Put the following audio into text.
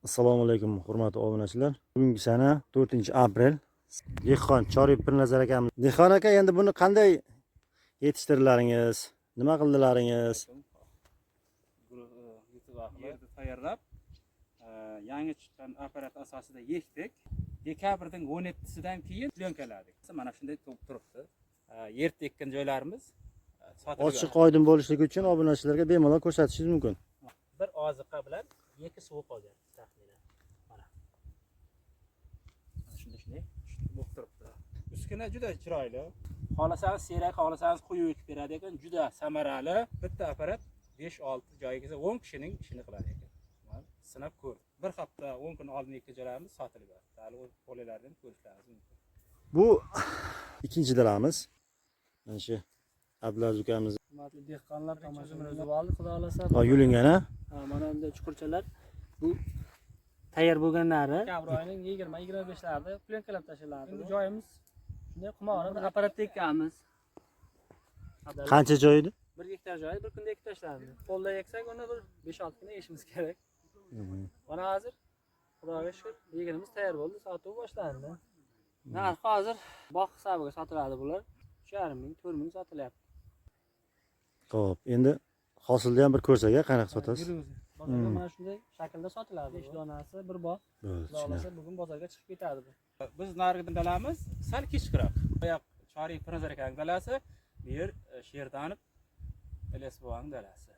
Assalomu alaykum hurmatli obunachilar. Bugungi sana 4-aprel. Dehqon Chorib Pirnazar akamiz. Dehqon aka, endi buni qanday yetishtirlaringiz? Nima qildilaringiz? Yerni tayyorlab, yangi chiqqan apparat asosida yekdik. Dekabrning 17sidan keyin plyonkaladi. Mana shunday turibdi. Yer tekkan joylarimiz sotilgan. Ochiq oydin bo'lishligi uchun obunachilarga bemalol ko'rsatishingiz mumkin. Bir oziqa bilan 2 suv qolgan taxminan. Mana. Shunday bo'lib turibdi. Uskuna juda chiroyli. Xohlasangiz serak, xohlasangiz quyi ekib beradi ekan, juda samarali. Bitta apparat 5-6 joygacha 10 kishining ishini qiladi ekan. Sinab ko'r. Bir hafta 10 kun oldin ekkan joylarimiz sotilib yotdi. Hali o'z qo'llardan ko'rishlaringiz mumkin. Bu ikkinchi dalamiz. Mana shu Abdulaziz ukamiz. Hurmatli dehqonlar, tomoshabinlar bo'ldi, xudo xolasa. Yulingan-a? Mana bunday chuqurchalar. Bu tayyor bo'lganlari dekabr oyining 20-25larida plyonkalab tashlanadi. Bu joyimiz shunday qumorni apparat tekkamiz. Qancha joy edi? 1 gektar joy bir kunda ekib tashlandi. Qo'lda eksak, uni bir 5-6 kun ekishimiz kerak. Mana hozir xudoga shukr, yeganimiz tayyor bo'ldi, sotuv boshlandi. Narxi hozir bog' hisobiga sotiladi bular. 3,5 ming, 4 ming sotilyapti. Xo'p, endi hosilni ham bir ko'rsak-a, qanaqa sotasiz? Bozorda mana shunday shaklda sotiladi. 5 donasi bir bog'. Xudo bugun bozorga chiqib ketadi bu. Biz narigi dalamiz sal kechroq. Oyoq Chorib Pirnazar akaning dalasi, bu yer Sherdanov Ilyas bovaning dalasi.